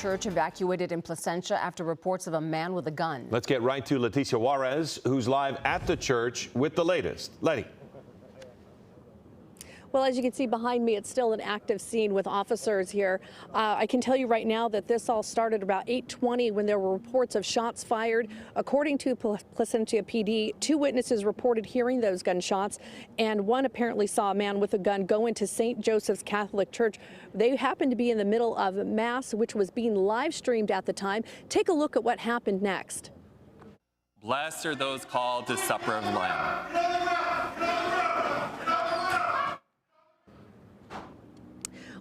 church evacuated in Placentia after reports of a man with a gun. Let's get right to Leticia Juarez, who's live at the church with the latest. Letty. Well, as you can see behind me, it's still an active scene with officers here. I can tell you right now that this all started about 8:20 when there were reports of shots fired. According to Placentia PD, 2 witnesses reported hearing those gunshots, and one apparently saw a man with a gun go into St. Joseph's Catholic Church. They happened to be in the middle of Mass, which was being live streamed at the time. Take a look at what happened next. Blessed are those called to supper of the Lamb.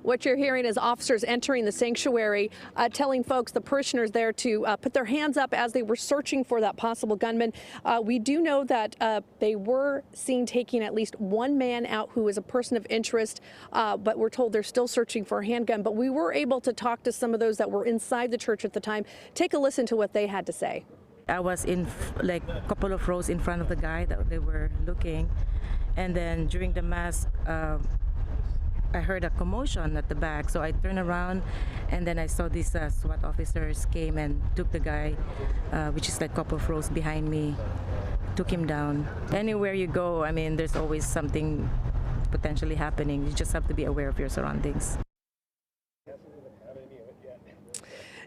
What you're hearing is officers entering the sanctuary, telling folks, the parishioners there, to put their hands up as they were searching for that possible gunman. We do know that they were seen taking at least one man out who is a person of interest, but we're told they're still searching for a handgun. But we were able to talk to some of those that were inside the church at the time. Take a listen to what they had to say. I was in like a couple of rows in front of the guy that they were looking, and then during the Mass, I heard a commotion at the back, so I turned around and then I saw these SWAT officers came and took the guy, which is like a couple of rows behind me, took him down. Anywhere you go, I mean, there's always something potentially happening. You just have to be aware of your surroundings.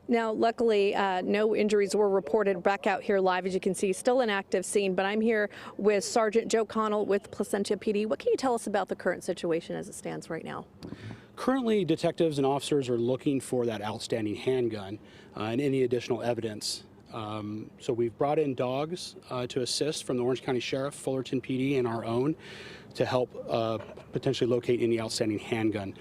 Now, luckily, no injuries were reported. Back out here live, as you can see, still an active scene. But I'm here with Sergeant Joe Connell with Placentia PD. What can you tell us about the current situation as it stands right now? Currently, detectives and officers are looking for that outstanding handgun and any additional evidence. So we've brought in dogs to assist from the Orange County Sheriff, Fullerton PD, and our own to help potentially locate any outstanding handgun.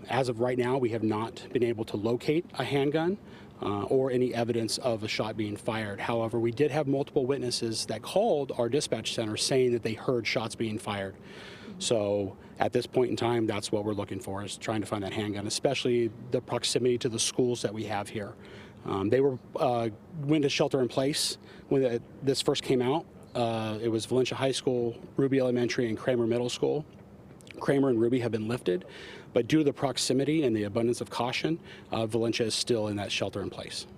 As of right now, we have not been able to locate a handgun or any evidence of a shot being fired. However, we did have multiple witnesses that called our dispatch center saying that they heard shots being fired. So at this point in time, that's what we're looking for, is trying to find that handgun, especially the proximity to the schools that we have here. They went to shelter in place when this first came out. It was Valencia High School, Ruby Elementary, and Kramer Middle School. Kramer and Ruby have been lifted, but due to the proximity and the abundance of caution, Valencia is still in that shelter in place.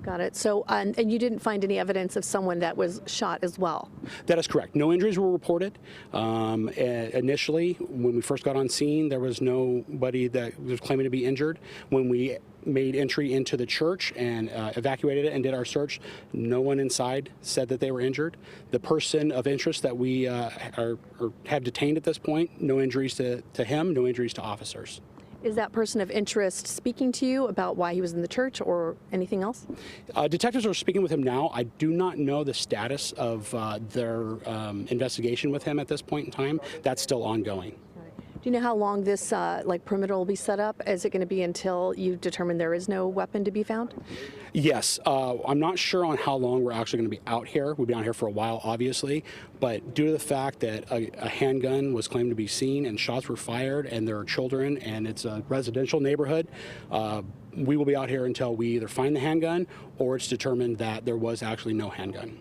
Got it. So, and you didn't find any evidence of someone that was shot as well? That is correct. No injuries were reported. Initially, when we first got on scene, there was nobody that was claiming to be injured. When we made entry into the church and evacuated it and did our search, no one inside said that they were injured. The person of interest that we have detained at this point, no injuries to him, no injuries to officers. Is that person of interest speaking to you about why he was in the church or anything else? Detectives are speaking with him now. I do not know the status of their investigation with him at this point in time. That's still ongoing. Do you know how long this perimeter will be set up? Is it going to be until you determine there is no weapon to be found? Yes. I'm not sure on how long we're actually going to be out here. We've been out here for a while, obviously, but due to the fact that a handgun was claimed to be seen and shots were fired and there are children and it's a residential neighborhood, we will be out here until we either find the handgun or it's determined that there was actually no handgun.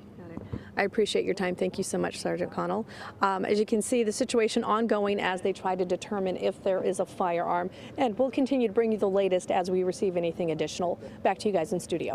I appreciate your time. Thank you so much, Sergeant Connell. As you can see, the situation ongoing as they try to determine if there is a firearm. And we'll continue to bring you the latest as we receive anything additional. Back to you guys in studio.